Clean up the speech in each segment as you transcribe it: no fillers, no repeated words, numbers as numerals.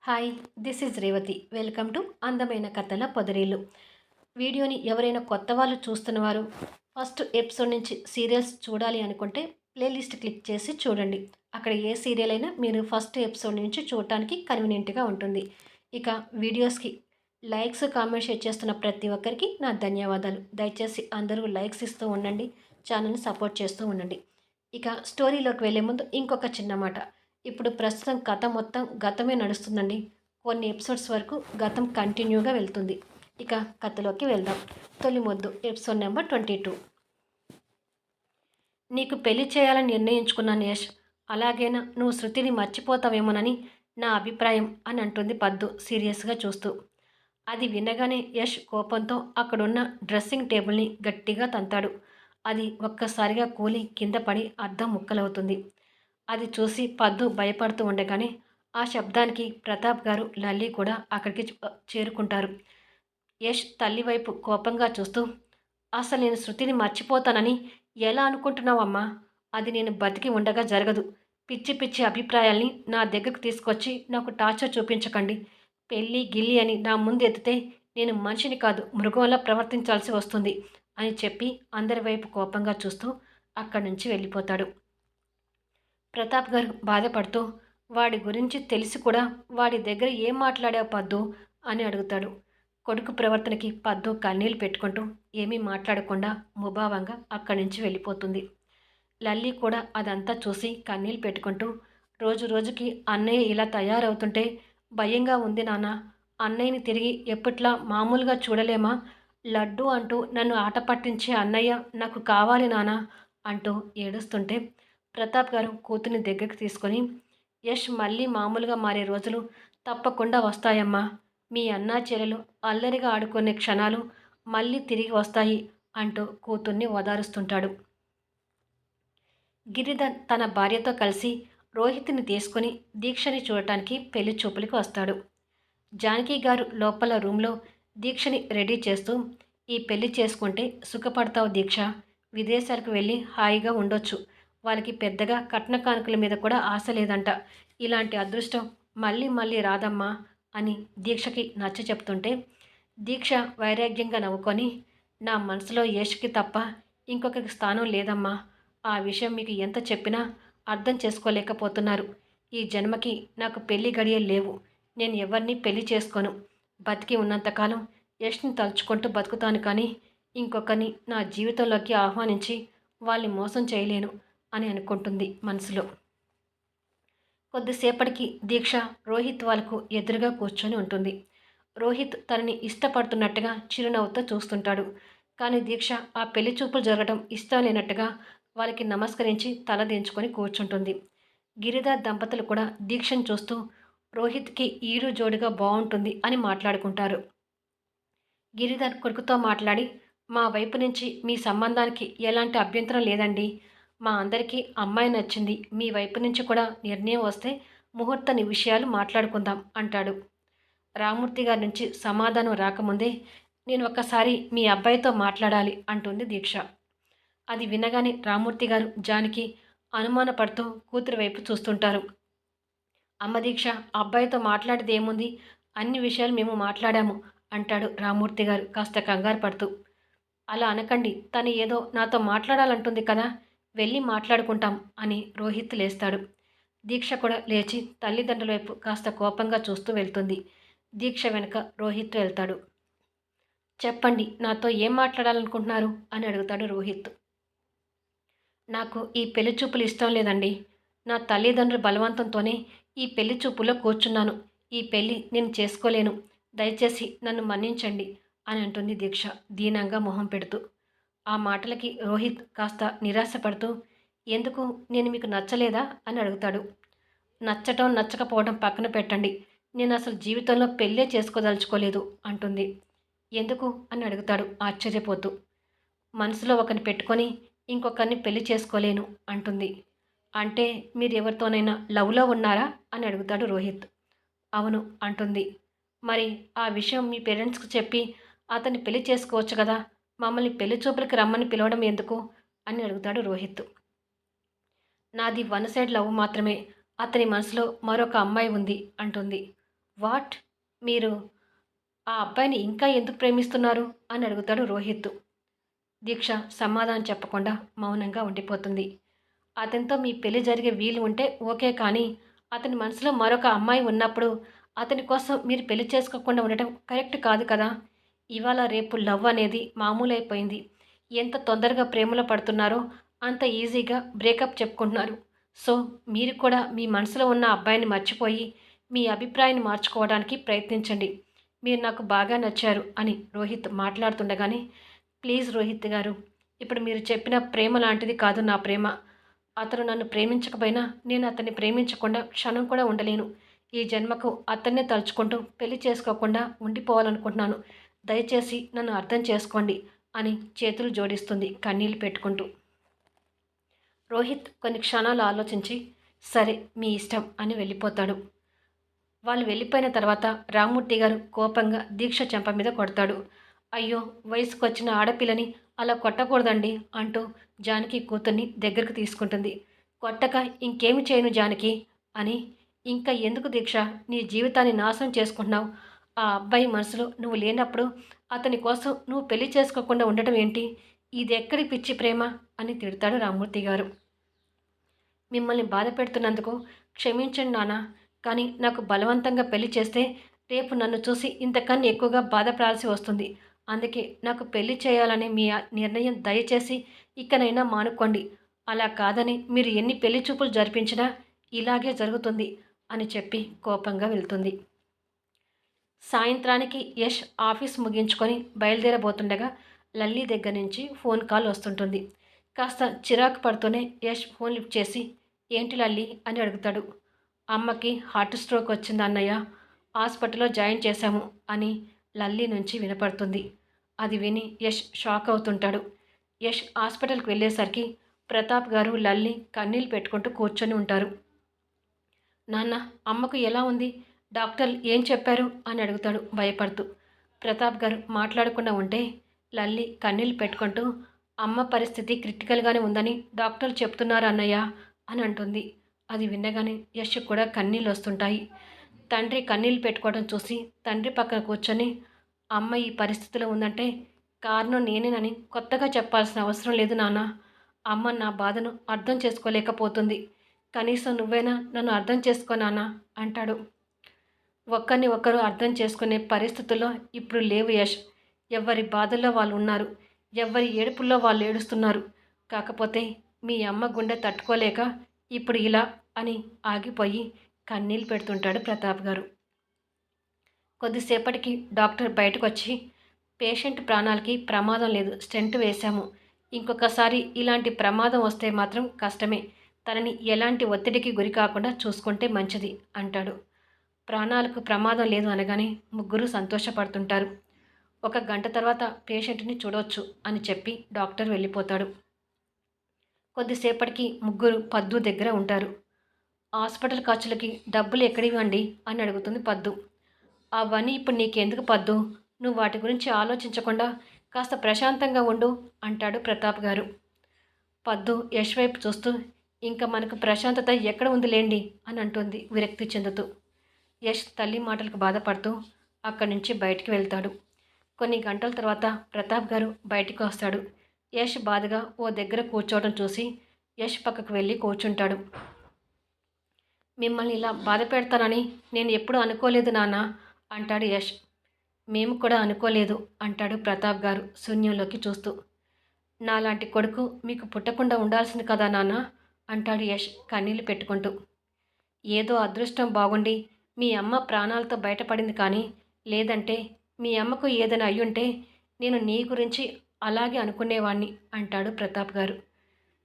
Hi, this is Revathi. Welcome to అందమైన కథల పొదరిల్లు. వీడియోని ఎవరైనా కొత్త వాళ్ళు చూస్తున్నవారు ఫస్ట్ ఎపిసోడ్ నుంచి సీరియల్స్ చూడాలి అనుకుంటే ప్లేలిస్ట్ క్లిక్ చేసి చూడండి. అక్కడ ఏ సీరియల్ అయినా మీరు ఫస్ట్ ఎపిసోడ్ నుంచి చూడటానికి కన్వీనియంట్గా ఉంటుంది. ఇక వీడియోస్కి లైక్స్, కామెంట్స్ షేర్ చేస్తున్న ప్రతి ఒక్కరికి నా ధన్యవాదాలు. దయచేసి అందరూ లైక్స్ ఇస్తూ ఉండండి, ఛానల్ని సపోర్ట్ చేస్తూ ఉండండి. ఇక స్టోరీలోకి వెళ్ళే ముందు ఇంకొక చిన్న మాట. ఇప్పుడు ప్రస్తుతం కథ మొత్తం గతమే నడుస్తుందండి. కొన్ని ఎపిసోడ్స్ వరకు గతం కంటిన్యూగా వెళ్తుంది. ఇక కథలోకి వెళ్దాం. తొలి మొద్దు ఎపిసోడ్ నెంబర్ 22. నీకు పెళ్లి చేయాలని నిర్ణయించుకున్నాను యష్. అలాగైనా నువ్వు శృతిని మర్చిపోతావేమోనని నా అభిప్రాయం అని అంటుంది పద్దు సీరియస్గా చూస్తూ. అది వినగానే యష్ కోపంతో అక్కడున్న డ్రెస్సింగ్ టేబుల్ని గట్టిగా తంతాడు. అది ఒక్కసారిగా కూలి కింద పడి అద్దం ముక్కలవుతుంది. అది చూసి పద్దు భయపడుతూ ఉండగానే ఆ శబ్దానికి ప్రతాప్ గారు, లల్లి కూడా అక్కడికి చేరుకుంటారు. యష్ తల్లి వైపు కోపంగా చూస్తూ, అసలు నేను శృతిని మర్చిపోతానని ఎలా అనుకుంటున్నావమ్మా? అది నేను బతికి ఉండగా జరగదు. పిచ్చి పిచ్చి అభిప్రాయాల్ని నా దగ్గరకు తీసుకొచ్చి నాకు టార్చర్ చూపించకండి. పెళ్ళి గిల్లి అని నా ముందు ఎత్తితే నేను మనిషిని కాదు మృగంలా ప్రవర్తించాల్సి వస్తుంది అని చెప్పి అందరి వైపు కోపంగా చూస్తూ అక్కడి నుంచి వెళ్ళిపోతాడు. ప్రతాప్ గారు బాధపడుతూ, వాడి గురించి తెలిసి కూడా వాడి దగ్గర ఏం మాట్లాడావు పద్దు అని అడుగుతాడు. కొడుకు ప్రవర్తనకి పద్దు కన్నీళ్ళు పెట్టుకుంటూ ఏమీ మాట్లాడకుండా ముభావంగా అక్కడి నుంచి వెళ్ళిపోతుంది. లల్లి కూడా అదంతా చూసి కన్నీళ్ళు పెట్టుకుంటూ, రోజు రోజుకి అన్నయ్య ఇలా తయారవుతుంటే భయంగా ఉంది నాన్న. అన్నయ్యని తిరిగి ఎప్పట్లా మామూలుగా చూడలేమా? లడ్డు అంటూ నన్ను ఆట పట్టించే అన్నయ్య నాకు కావాలి నాన్న అంటూ ఏడుస్తుంటే ప్రతాప్ గారు కూతుర్ని దగ్గరికి తీసుకొని, యష్ మళ్ళీ మామూలుగా మారే రోజులు తప్పకుండా వస్తాయమ్మా. మీ అన్నా చెల్లెలు అల్లరిగా ఆడుకునే క్షణాలు మళ్ళీ తిరిగి వస్తాయి అంటూ కూతుర్ని ఓదారుస్తుంటాడు. గిరిధర్ తన భార్యతో కలిసి రోహిత్ని తీసుకుని దీక్షని చూడటానికి పెళ్లి చూపులకు వస్తాడు. జానకి గారు లోపల రూమ్లో దీక్షని రెడీ చేస్తూ, ఈ పెళ్లి చేసుకుంటే సుఖపడతావు దీక్ష. విదేశాలకు వెళ్ళి హాయిగా ఉండొచ్చు. వాళ్ళకి పెద్దగా కట్న కానుకల మీద కూడా ఆశ లేదంట. ఇలాంటి అదృష్టం మళ్ళీ మళ్ళీ రాదమ్మా అని దీక్షకి నచ్చ చెప్తుంటే, దీక్ష వైరాగ్యంగా నవ్వుకొని, నా మనసులో యష్కి తప్ప ఇంకొక స్థానం లేదమ్మా. ఆ విషయం మీకు ఎంత చెప్పినా అర్థం చేసుకోలేకపోతున్నారు. ఈ జన్మకి నాకు పెళ్లి గడియలు లేవు. నేను ఎవరిని పెళ్లి చేసుకోను. బతికి ఉన్నంతకాలం యష్ని తలుచుకుంటూ బతుకుతాను, కానీ ఇంకొకరిని నా జీవితంలోకి ఆహ్వానించి వాళ్ళని మోసం చేయలేను అని అనుకుంటుంది మనసులో. కొద్దిసేపటికి దీక్ష రోహిత్ వాళ్ళకు ఎదురుగా కూర్చొని ఉంటుంది. రోహిత్ తనని ఇష్టపడుతున్నట్టుగా చిరునవ్వుతో చూస్తుంటాడు. కానీ దీక్ష ఆ పెళ్లి చూపులు జరగడం ఇష్టం లేనట్టుగా వాళ్ళకి నమస్కరించి తల దించుకొని కూర్చుంటుంది. గిరిధర్ దంపతులు కూడా దీక్షను చూస్తూ రోహిత్కి ఈడు జోడుగా బాగుంటుంది అని మాట్లాడుకుంటారు. గిరిధర్ కొడుకుతో మాట్లాడి, మా వైపు నుంచి మీ సంబంధానికి ఎలాంటి అభ్యంతరం లేదండి. మా అందరికీ అమ్మాయి నచ్చింది. మీ వైపు నుంచి కూడా నిర్ణయం వస్తే ముహూర్త విషయాలు మాట్లాడుకుందాం అంటాడు. రామూర్తి గారి నుంచి సమాధానం రాకముందే, నేను ఒక్కసారి మీ అబ్బాయితో మాట్లాడాలి అంటుంది దీక్ష. అది వినగానే రామూర్తి గారు, జానకి అనుమానపడుతూ కూతురు వైపు చూస్తుంటారు. అమ్మ దీక్ష, అబ్బాయితో మాట్లాడేది ఏముంది? అన్ని విషయాలు మేము మాట్లాడాము అంటాడు రామూర్తి గారు కాస్త కంగారు పడుతూ. అలా అనకండి, తను ఏదో నాతో మాట్లాడాలంటుంది కదా, వెళ్ళి మాట్లాడుకుంటాం అని రోహిత్ లేస్తాడు. దీక్ష కూడా లేచి తల్లిదండ్రుల వైపు కాస్త కోపంగా చూస్తూ వెళ్తుంది. దీక్ష వెనుక రోహిత్ వెళ్తాడు. చెప్పండి, నాతో ఏం మాట్లాడాలనుకుంటున్నారు అని అడుగుతాడు రోహిత్. నాకు ఈ పెళ్లి చూపులు ఇష్టం లేదండి. నా తల్లిదండ్రుల బలవంతంతోనే ఈ పెళ్లి చూపులో కూర్చున్నాను. ఈ పెళ్లి నేను చేసుకోలేను. దయచేసి నన్ను మన్నించండి అని అంటుంది దీక్ష దీనంగా మొహం పెడుతూ. ఆ మాటలకి రోహిత్ కాస్త నిరాశపడుతూ, ఎందుకు, నేను మీకు నచ్చలేదా అని అడుగుతాడు. నచ్చటం నచ్చకపోవడం పక్కన పెట్టండి. నేను అసలు జీవితంలో పెళ్ళే చేసుకోదలుచుకోలేదు అంటుంది. ఎందుకు అని అడుగుతాడు ఆశ్చర్యపోతూ. మనసులో ఒకరిని పెట్టుకొని ఇంకొకరిని పెళ్లి చేసుకోలేను అంటుంది. అంటే మీరు ఎవరితోనైనా లవ్లో ఉన్నారా అని అడుగుతాడు రోహిత్. అవును అంటుంది. మరి ఆ విషయం మీ పేరెంట్స్కి చెప్పి అతన్ని పెళ్లి చేసుకోవచ్చు కదా, మమ్మల్ని పెళ్లి చూపులకి రమ్మని పిలవడం ఎందుకు అని అడుగుతాడు రోహిత్. నాది వన్ సైడ్ లవ్ మాత్రమే. అతని మనసులో మరొక అమ్మాయి ఉంది అంటుంది. వాట్? మీరు ఆ అబ్బాయిని ఇంకా ఎందుకు ప్రేమిస్తున్నారు అని అడుగుతాడు రోహిత్. దీక్ష సమాధానం చెప్పకుండా మౌనంగా ఉండిపోతుంది. అతనితో మీ పెళ్లి జరిగే వీలు ఉంటే ఓకే, కానీ అతని మనసులో మరొక అమ్మాయి ఉన్నప్పుడు అతని కోసం మీరు పెళ్లి చేసుకోకుండా ఉండటం కరెక్ట్ కాదు కదా. ఇవాళ రేపు లవ్ అనేది మామూలైపోయింది. ఎంత తొందరగా ప్రేమలో పడుతున్నారో అంత ఈజీగా బ్రేకప్ చెప్పుకుంటున్నారు. సో మీరు కూడా మీ మనసులో ఉన్న అబ్బాయిని మర్చిపోయి మీ అభిప్రాయాన్ని మార్చుకోవడానికి ప్రయత్నించండి. మీరు నాకు బాగా నచ్చారు అని రోహిత్ మాట్లాడుతుండగానే, ప్లీజ్ రోహిత్ గారు, ఇప్పుడు మీరు చెప్పిన ప్రేమ లాంటిది కాదు నా ప్రేమ. అతను నన్ను ప్రేమించకపోయినా నేను అతన్ని ప్రేమించకుండా క్షణం కూడా ఉండలేను. ఈ జన్మకు అతన్నే తలుచుకుంటూ పెళ్లి చేసుకోకుండా ఉండిపోవాలనుకుంటున్నాను. దయచేసి నన్ను అర్థం చేసుకోండి అని చేతులు జోడిస్తుంది కన్నీళ్లు పెట్టుకుంటూ. రోహిత్ కొన్ని క్షణాలు ఆలోచించి, సరే మీ ఇష్టం అని వెళ్ళిపోతాడు. వాళ్ళు వెళ్ళిపోయిన తర్వాత రామ్మూర్తి గారు కోపంగా దీక్ష చెంప మీద కొడతాడు. అయ్యో, వయసుకొచ్చిన ఆడపిల్లని అలా కొట్టకూడదండి అంటూ జానకి కూతుర్ని దగ్గరకు తీసుకుంటుంది. కొట్టక ఇంకేమి చేయను జానకి అని. ఇంకా ఎందుకు దీక్ష నీ జీవితాన్ని నాశనం చేసుకుంటున్నావు? ఆ అబ్బాయి మనసులో నువ్వు లేనప్పుడు అతని కోసం నువ్వు పెళ్లి చేసుకోకుండా ఉండటం ఏంటి? ఇది ఎక్కడి పిచ్చి ప్రేమ అని తిడతాడు రామ్మూర్తి గారు. మిమ్మల్ని బాధ పెడుతున్నందుకు క్షమించండి నాన్న, కానీ నాకు బలవంతంగా పెళ్లి చేస్తే రేపు నన్ను చూసి ఇంతకన్నా ఎక్కువగా బాధపడాల్సి వస్తుంది. అందుకే నాకు పెళ్లి చేయాలనే మీ నిర్ణయం దయచేసి ఇకనైనా మానుకోండి. అలా కాదని మీరు ఎన్ని పెళ్లి చూపులు జరిపించినా ఇలాగే జరుగుతుంది అని చెప్పి కోపంగా వెళ్తుంది. సాయంత్రానికి యష్ ఆఫీస్ ముగించుకొని బయలుదేరబోతుండగా లల్లీ దగ్గర నుంచి ఫోన్ కాల్ వస్తుంటుంది. కాస్త చిరాకు పడుతూనే యష్ ఫోన్ లిఫ్ట్ చేసి, ఏంటి లల్లి అని అడుగుతాడు. అమ్మకి హార్ట్ స్ట్రోక్ వచ్చింది అన్నయ్య, హాస్పిటల్లో జాయిన్ చేశాము అని లల్లీ నుంచి వినపడుతుంది. అది విని యష్ షాక్ అవుతుంటాడు. యష్ హాస్పిటల్కి వెళ్ళేసరికి ప్రతాప్ గారు లల్లి కన్నీళ్ళు పెట్టుకుంటూ కూర్చొని ఉంటారు. నాన్న, అమ్మకు ఎలా ఉంది? డాక్టర్లు ఏం చెప్పారు అని అడుగుతాడు భయపడుతూ. ప్రతాప్ గారు మాట్లాడకుండా ఉంటే లల్లి కన్నీళ్ళు పెట్టుకుంటూ, అమ్మ పరిస్థితి క్రిటికల్గానే ఉందని డాక్టర్లు చెప్తున్నారు అన్నయ్య అని అంటుంది. అది వినగానే యష్ కూడా కన్నీళ్ళు వస్తుంటాయి. తండ్రి కన్నీళ్ళు పెట్టుకోవడం చూసి తండ్రి పక్కన కూర్చొని, అమ్మ ఈ పరిస్థితిలో ఉందంటే కారణం నేనేనని కొత్తగా చెప్పాల్సిన అవసరం లేదు నాన్న. అమ్మ నా బాధను అర్థం చేసుకోలేకపోతుంది. కనీసం నువ్వైనా నన్ను అర్థం చేసుకో నాన్న అంటాడు. ఒక్కరిని ఒకరు అర్థం చేసుకునే పరిస్థితుల్లో ఇప్పుడు లేవు యష్. ఎవరి బాధల్లో వాళ్ళు ఉన్నారు, ఎవరి ఏడుపుల్లో వాళ్ళు ఏడుస్తున్నారు. కాకపోతే మీ అమ్మ గుండె తట్టుకోలేక ఇప్పుడు ఇలా అని ఆగిపోయి కన్నీళ్ళు పెడుతుంటాడు ప్రతాప్ గారు. కొద్దిసేపటికి డాక్టర్ బయటకు వచ్చి, పేషెంట్ ప్రాణాలకి ప్రమాదం లేదు, స్టెంట్ వేశాము. ఇంకొకసారి ఇలాంటి ప్రమాదం వస్తే మాత్రం కష్టమే. తనని ఎలాంటి ఒత్తిడికి గురి కాకుండా చూసుకుంటే మంచిది అంటాడు. ప్రాణాలకు ప్రమాదం లేదు అనగానే ముగ్గురు సంతోషపడుతుంటారు. 1 గంట తర్వాత పేషెంట్ని చూడవచ్చు అని చెప్పి డాక్టర్ వెళ్ళిపోతాడు. కొద్దిసేపటికి ముగ్గురు పద్దు దగ్గర ఉంటారు. హాస్పిటల్ ఖర్చులకి డబ్బులు ఎక్కడివ్వండి అని అడుగుతుంది పద్దు. అవన్నీ ఇప్పుడు నీకెందుకు పద్దు, నువ్వు వాటి గురించి ఆలోచించకుండా కాస్త ప్రశాంతంగా ఉండు అంటాడు ప్రతాప్ గారు. పద్దు యష్ వైపు చూస్తూ, ఇంకా మనకు ప్రశాంతత ఎక్కడ ఉందిలేండి అని అంటుంది విరక్తి చెందుతూ. యష్ తల్లి మాటలకు బాధపడుతూ అక్కడి నుంచి బయటికి వెళ్తాడు. కొన్ని గంటల తర్వాత ప్రతాప్ గారు బయటికి వస్తాడు. యష్ బాధగా ఓ దగ్గర కూర్చోవడం చూసి యష్ పక్కకు వెళ్ళి కూర్చుంటాడు. మిమ్మల్ని ఇలా బాధ పెడతానని నేను ఎప్పుడూ అనుకోలేదు నాన్న అంటాడు యష్. మేము కూడా అనుకోలేదు అంటాడు ప్రతాప్ గారు శూన్యంలోకి చూస్తూ. నాలాంటి కొడుకు మీకు పుట్టకుండా ఉండాల్సింది కదా నాన్న అంటాడు యష్ కన్నీళ్లు పెట్టుకుంటూ. ఏదో అదృష్టం బాగుండి మీ అమ్మ ప్రాణాలతో బయటపడింది, కానీ లేదంటే మీ అమ్మకు ఏదైనా అయ్యుంటే నేను నీ గురించి అలాగే అనుకునేవాణ్ణి అంటాడు ప్రతాప్ గారు.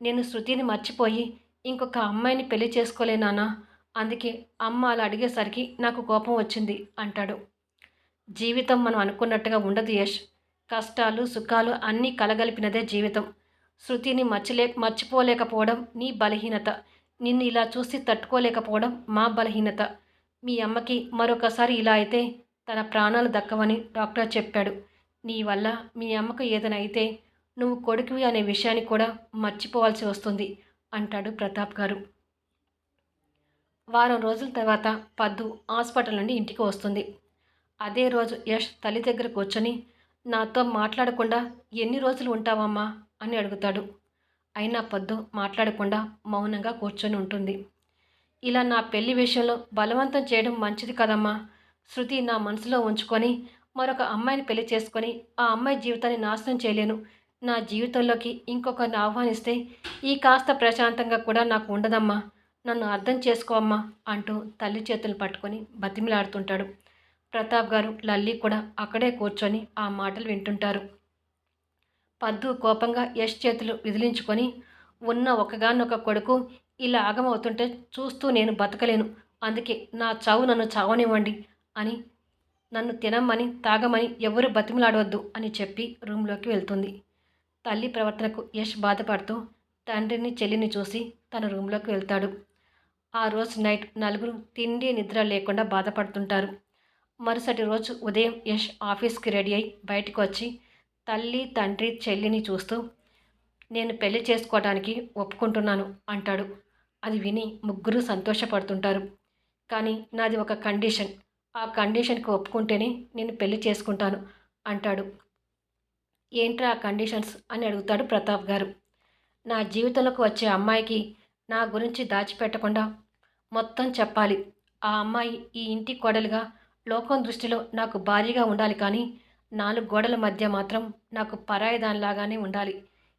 నేను శృతిని మర్చిపోయి ఇంకొక అమ్మాయిని పెళ్లి చేసుకోలేనానా, అందుకే అమ్మ అలా అడిగేసరికి నాకు కోపం వచ్చింది అంటాడు. జీవితం మనం అనుకున్నట్టుగా ఉండదు యష్. కష్టాలు సుఖాలు అన్నీ కలగలిపినదే జీవితం. శృతిని మర్చిపోలేకపోవడం నీ బలహీనత. నిన్ను ఇలా చూసి తట్టుకోలేకపోవడం మా బలహీనత. మీ అమ్మకి మరొకసారి ఇలా అయితే తన ప్రాణాలు దక్కవని డాక్టర్ చెప్పాడు. నీ వల్ల మీ అమ్మకు ఏదైనా అయితే నువ్వు కొడుకువి అనే విషయాన్ని కూడా మర్చిపోవాల్సి వస్తుంది అంటాడు ప్రతాప్ గారు. వారం రోజుల తర్వాత పద్దు హాస్పిటల్ నుండి ఇంటికి వస్తుంది. అదే రోజు యష్ తల్లి దగ్గర కూర్చొని నాతో మాట్లాడకుండా ఎన్ని రోజులు ఉంటావమ్మా అని అడుగుతాడు. అయినా పద్దు మాట్లాడకుండా మౌనంగా కూర్చొని ఉంటుంది. ఇలా నా పెళ్లి విషయంలో బలవంతం చేయడం మంచిది కదమ్మా. శృతి నా మనసులో ఉంచుకొని మరొక అమ్మాయిని పెళ్లి చేసుకొని ఆ అమ్మాయి జీవితాన్ని నాశనం చేయలేను. నా జీవితంలోకి ఇంకొకరిని ఆహ్వానిస్తే ఈ కాస్త ప్రశాంతంగా కూడా నాకు ఉండదమ్మా. నన్ను అర్థం చేసుకోమ్మా అంటూ తల్లి చేతులు పట్టుకొని బతిమిలాడుతుంటాడు. ప్రతాప్ గారు లల్లి కూడా అక్కడే కూర్చొని ఆ మాటలు వింటుంటారు. పద్దు కోపంగా యష్ చేతులు విదిలించుకొని ఉన్న ఒకగానొక కొడుకు ఇలా ఆగమవుతుంటే చూస్తూ నేను బతకలేను. అందుకే నా చావు నన్ను చావనివ్వండి అని, నన్ను తినమ్మని తాగమని ఎవరు బతిమలాడవద్దు అని చెప్పి రూమ్లోకి వెళ్తుంది. తల్లి ప్రవర్తనకు యష్ బాధపడుతూ తండ్రిని చెల్లిని చూసి తన రూమ్లోకి వెళ్తాడు. ఆ రోజు నైట్ నలుగురు తిండి నిద్ర లేకుండా బాధపడుతుంటారు. మరుసటి రోజు ఉదయం యష్ ఆఫీస్కి రెడీ అయి బయటకు వచ్చి తల్లి తండ్రి చెల్లిని చూస్తూ నేను పెళ్లి చేసుకోవడానికి ఒప్పుకుంటున్నాను అంటాడు. అది విని ముగ్గురు సంతోషపడుతుంటారు. కానీ నాది ఒక కండిషన్, ఆ కండిషన్కి ఒప్పుకుంటేనే నేను పెళ్లి చేసుకుంటాను అంటాడు. ఏంట్రా ఆ కండిషన్స్ అని అడుగుతాడు ప్రతాప్ గారు. నా జీవితంలోకి వచ్చే అమ్మాయికి నా గురించి దాచిపెట్టకుండా మొత్తం చెప్పాలి. ఆ అమ్మాయి ఈ ఇంటి కోడలుగా లోకం దృష్టిలో నాకు భారీగా ఉండాలి, కానీ 4 గోడల మధ్య మాత్రం నాకు పరాయి దానిలాగానే ఉండాలి.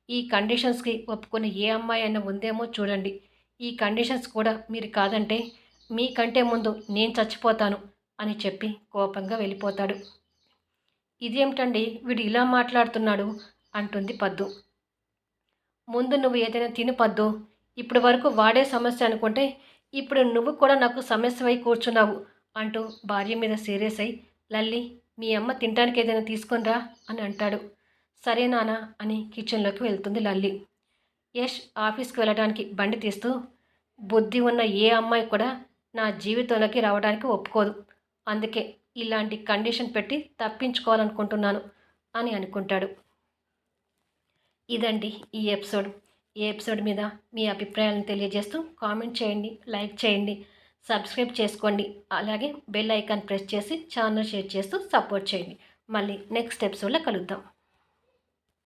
ఈ కండిషన్స్కి ఒప్పుకునే ఏ అమ్మాయి అయినా ఉందేమో చూడండి. ఈ కండిషన్స్ కూడా మీరు కాదంటే మీకంటే ముందు నేను చచ్చిపోతాను అని చెప్పి కోపంగా వెళ్ళిపోతాడు. ఇదేమిటండి వీడు ఇలా మాట్లాడుతున్నాడు అంటుంది పద్దు. ముందు నువ్వు ఏదైనా తిను పద్దు. ఇప్పటి వరకు వాడే సమస్య అనుకుంటే ఇప్పుడు నువ్వు కూడా నాకు సమస్యవై కూర్చున్నావు అంటూ భార్య మీద సీరియస్ అయి లల్లి మీ అమ్మ తినడానికి ఏదైనా తీసుకొనిరా అని అంటాడు. సరే నాన్న అని కిచెన్లోకి వెళ్తుంది లల్లి. యష్ ఆఫీస్కి వెళ్ళడానికి బండి తీస్తూ బుద్ధి ఉన్న ఏ అమ్మాయి కూడా నా జీవితంలోకి రావడానికి ఒప్పుకోదు. అందుకే ఇలాంటి కండిషన్ పెట్టి తప్పించుకోవాలనుకుంటున్నాను అని అనుకుంటాడు. ఇదండి ఈ ఎపిసోడ్. ఈ ఎపిసోడ్ మీద మీ అభిప్రాయాలను తెలియజేస్తూ కామెంట్ చేయండి, లైక్ చేయండి, సబ్స్క్రైబ్ చేసుకోండి. అలాగే బెల్ ఐకాన్ ప్రెస్ చేసి ఛానల్ షేర్ చేస్తూ సపోర్ట్ చేయండి. మళ్ళీ నెక్స్ట్ ఎపిసోడ్లో కలుద్దాం.